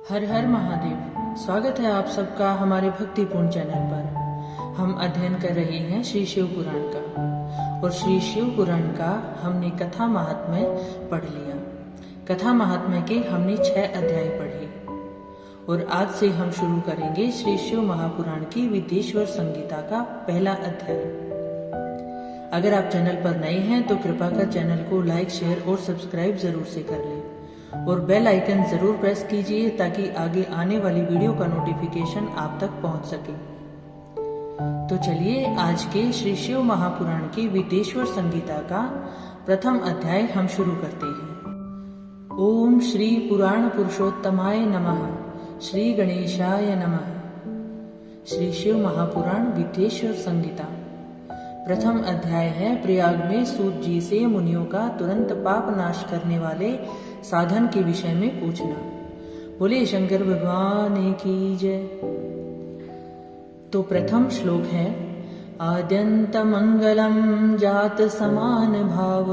हर हर महादेव। स्वागत है आप सबका हमारे भक्तिपूर्ण चैनल पर। हम अध्ययन कर रहे हैं श्री शिव पुराण का, और श्री शिव पुराण का हमने कथा महात्म्य पढ़ लिया। कथा महात्म्य के हमने 6 अध्याय पढ़े, और आज से हम शुरू करेंगे श्री शिव महापुराण की विदेश्वर संगीता का पहला अध्याय। अगर आप चैनल पर नए हैं तो कृपा कर चैनल को लाइक, शेयर और सब्सक्राइब जरूर से कर लें, और बेल आइकन जरूर प्रेस कीजिए ताकि आगे आने वाली वीडियो का नोटिफिकेशन आप तक पहुंच सके। तो चलिए आज के श्री शिव महापुराण की विदेश्वर संगीता का प्रथम अध्याय हम शुरू करते हैं। ओम श्री पुराण पुरुषोत्तमाय नमः। श्री गणेशाय नमः। श्री शिव महापुराण विदेश्वर संगीता। प्रथम अध्याय है प्रयाग में सूत जी से मुनियों का तुरंत पाप नाश करने वाले साधन के विषय में पूछना। बोले शंकर भगवान की जय। तो प्रथम श्लोक है, आद्यंत मंगलम जात समान भाव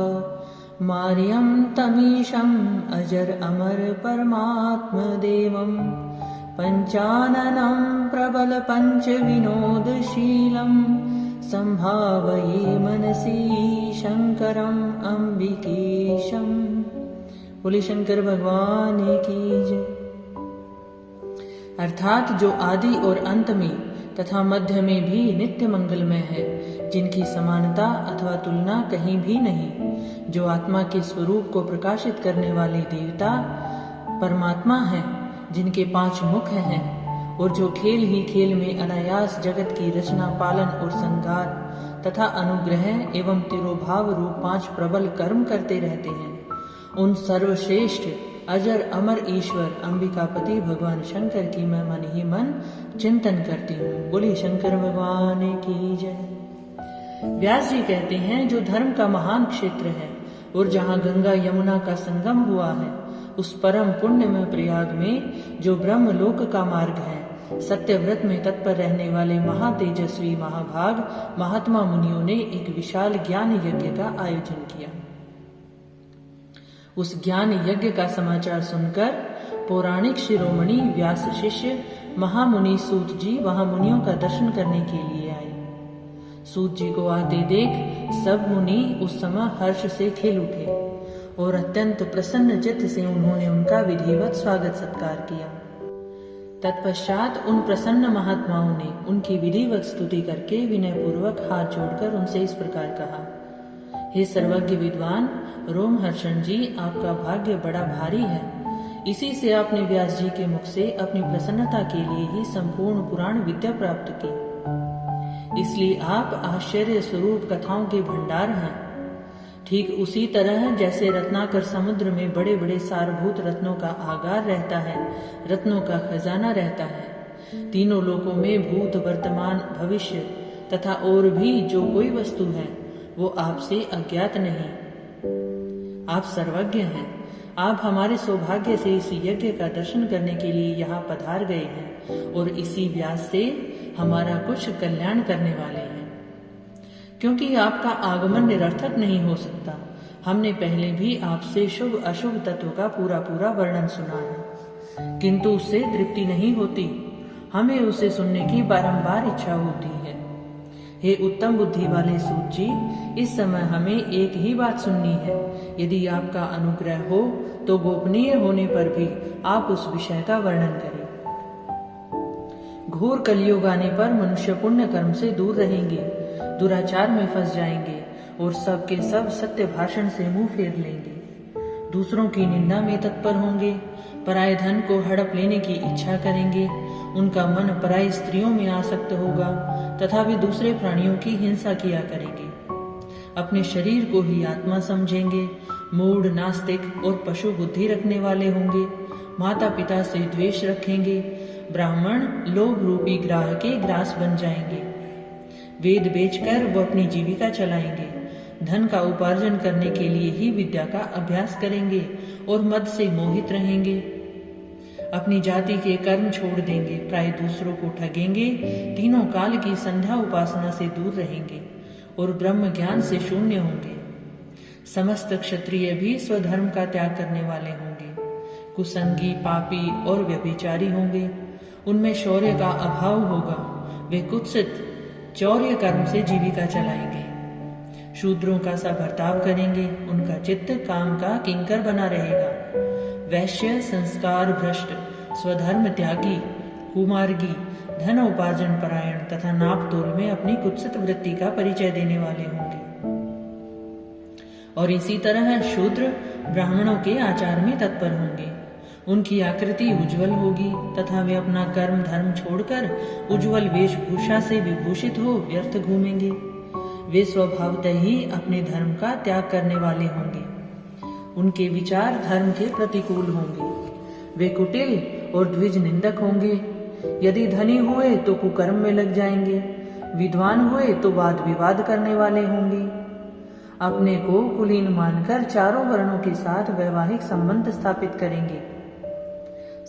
मार्यम तमीशम अजर अमर परमात्म देवम पंचाननम प्रबल पंच विनोदशीलम संभावये मनसी शंकरम अंबिकेशम। बोले शंकर भगवान की जय। अर्थात जो आदि और अंत में तथा मध्य में भी नित्य मंगलमय है, जिनकी समानता अथवा तुलना कहीं भी नहीं, जो आत्मा के स्वरूप को प्रकाशित करने वाले देवता परमात्मा है, जिनके 5 मुख हैं, और जो खेल ही खेल में अनायास जगत की रचना, पालन और संहार तथा अनुग्रह एवं तिरोभाव रूप 5 प्रबल कर्म करते रहते हैं, उन सर्वश्रेष्ठ अजर अमर ईश्वर अंबिकापति भगवान शंकर की मैं मन ही मन चिंतन करती हूँ। बोलिए शंकर भगवान की जय। व्यास जी कहते हैं, जो धर्म का महान क्षेत्र है और जहाँ गंगा यमुना का संगम हुआ है, उस परम पुण्य में प्रयाग में जो ब्रह्म लोक का मार्ग है, सत्यव्रत में तत्पर रहने वाले महातेजस्वी महाभाग महात्मा मुनियों ने एक विशाल ज्ञान यज्ञ का आयोजन किया। उस ज्ञान यज्ञ का समाचार सुनकर पौराणिक शिरोमणि व्यास शिष्य महामुनि सूत जी वहां मुनियों का दर्शन करने के लिए आए। सूत जी को आते देख सब मुनि उस समय हर्ष से खिल उठे, और अत्यंत प्रसन्न चित्त से उन्होंने उनका विधिवत स्वागत सत्कार किया। तत्पश्चात उन प्रसन्न महात्माओं ने उनकी विधिवत स्तुति करके विनय पूर्वक हाथ जोड़कर उनसे इस प्रकार कहा, हे सर्वज्ञ विद्वान रोमहर्षण जी, आपका भाग्य बड़ा भारी है। इसी से आपने व्यास जी के मुख से अपनी प्रसन्नता के लिए ही संपूर्ण पुराण विद्या प्राप्त की, इसलिए आप आश्चर्य स्वरूप कथाओं के भंडार हैं। ठीक उसी तरह जैसे रत्नाकर समुद्र में बड़े बड़े सारभूत रत्नों का आगार रहता है, रत्नों का खजाना रहता है। तीनों लोकों में भूत, वर्तमान, भविष्य तथा और भी जो कोई वस्तु है वो आपसे अज्ञात नहीं। आप सर्वज्ञ हैं। आप हमारे सौभाग्य से इस यज्ञ का दर्शन करने के लिए यहाँ पधार गए हैं, और इसी व्यास से हमारा कुछ कल्याण करने वाले हैं। क्योंकि आपका आगमन निरर्थक नहीं हो सकता, हमने पहले भी आपसे शुभ अशुभ तत्व का पूरा पूरा वर्णन सुना है, किंतु उससे तृप्ति नहीं होती। हमें उसे सुनने की बारंबार इच्छा होती है। हे उत्तम बुद्धि वाले सूत जी, इस समय हमें एक ही बात सुननी है। यदि आपका अनुग्रह हो तो गोपनीय होने पर भी आप उस विषय का वर्णन करें। घोर कलियुग आने पर मनुष्य पुण्य कर्म से दूर रहेंगे, दुराचार में फंस जाएंगे, और सबके सब सत्य भाषण से मुंह फेर लेंगे। दूसरों की निंदा में तत्पर होंगे, पराये धन को हड़प लेने की इच्छा करेंगे, उनका मन पराई स्त्रियों में आसक्त होगा, तथा वे दूसरे प्राणियों की हिंसा किया करेंगे। अपने शरीर को ही आत्मा समझेंगे, मूढ़, नास्तिक और पशु बुद्धि रखने वाले होंगे, माता पिता से द्वेष रखेंगे, ब्राह्मण लोभ रूपी ग्राह के ग्रास बन जाएंगे। वेद बेचकर वो अपनी जीविका चलाएंगे, धन का उपार्जन करने के लिए ही विद्या का अभ्यास करेंगे, और मद से मोहित रहेंगे। अपनी जाति के कर्म छोड़ देंगे, प्राय दूसरों को ठगेंगे, तीनों काल की संध्या उपासना से दूर रहेंगे, और ब्रह्म ज्ञान से शून्य होंगे। समस्त क्षत्रिय भी स्वधर्म का त्याग करने वाले होंगे, कुसंगी, पापी और व्यभिचारी होंगे। उनमें शौर्य का अभाव होगा। वे कुत्सित चौर्य कर्म से जीविका चलाएंगे। शूद्रों का सा बर्ताव करेंगे। उनका चित्त काम का किंकर बना रहेगा। वैश्य, संस्कार भ्रष्ट, स्वधर्म त्यागी, कुमार्गी, धन उपार्जन परायण तथा नाप तोल में अपनी कुत्सित वृत्ति का परिचय देने वाले होंगे। और इसी तरह शूद्र ब्राह्मणों के आचार में तत्पर होंगे। उनकी आकृति उज्जवल होगी तथा वे अपना कर्म धर्म छोड़कर उज्जवल वेशभूषा से विभूषित हो व्यर्थ घूमेंगे। वे स्वभावतः ही अपने धर्म का त्याग करने वाले होंगे। उनके विचार धर्म के प्रतिकूल होंगे। वे कुटिल और द्विज निंदक होंगे। यदि धनी हुए तो कुकर्म में लग जाएंगे। विद्वान हुए तो वाद विवाद करने वाले होंगे। अपने को कुलीन मानकर चारों वर्णों के साथ वैवाहिक संबंध स्थापित करेंगे।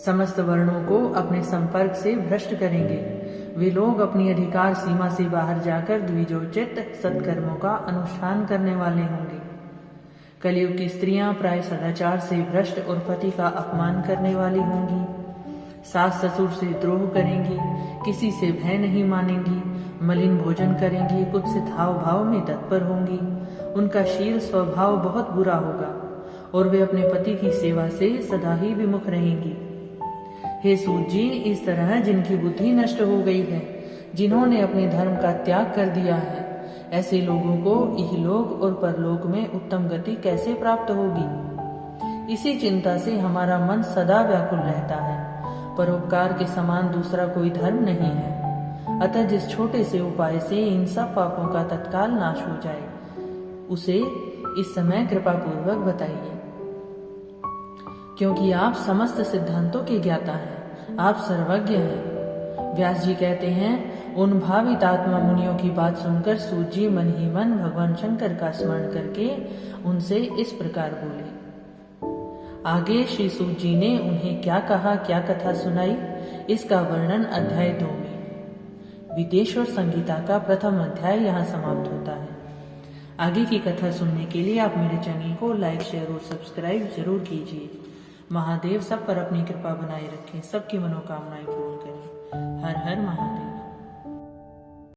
समस्त वर्णों को अपने संपर्क से भ्रष्ट करेंगे। वे लोग अपनी अधिकार सीमा से बाहर जाकर द्विजोचित सत्कर्मों का अनुष्ठान करने वाले होंगे। कलयुग की स्त्रियां प्राय सदाचार से भ्रष्ट और पति का अपमान करने वाली होंगी। सास ससुर से द्रोह करेंगी, किसी से भय नहीं मानेंगी, मलिन भोजन करेंगी, कुत्सित हाव भाव में तत्पर होंगी। उनका शील स्वभाव बहुत बुरा होगा और वे अपने पति की सेवा से सदा ही विमुख रहेंगी। हे सूत जी, इस तरह जिनकी बुद्धि नष्ट हो गई है, जिन्होंने अपने धर्म का त्याग कर दिया है, ऐसे लोगों को इहलोक और परलोक में उत्तम गति कैसे प्राप्त होगी? इसी चिंता से हमारा मन सदा व्याकुल रहता है। परोपकार के समान दूसरा कोई धर्म नहीं है। अतः जिस छोटे से उपाय से इन सब पापों का तत्काल नाश हो जाए, उसे इस समय कृपा पूर्वक बताइए, क्योंकि आप समस्त सिद्धांतों के ज्ञाता हैं, आप सर्वज्ञ हैं। व्यास जी कहते हैं, उन भावित आत्मा मुनियों की बात सुनकर सूत जी मन ही मन भगवान शंकर का स्मरण करके उनसे इस प्रकार बोले। आगे श्री सूत जी ने उन्हें क्या कहा, क्या कथा सुनाई, इसका वर्णन अध्याय 2 में। विदेश्वर संगीता का प्रथम अध्याय यहाँ समाप्त होता है। आगे की कथा सुनने के लिए आप मेरे चैनल को लाइक, शेयर और सब्सक्राइब जरूर कीजिए। महादेव सब पर अपनी कृपा बनाए रखें, सबकी मनोकामनाएं पूर्ण करें। हर हर महादेव।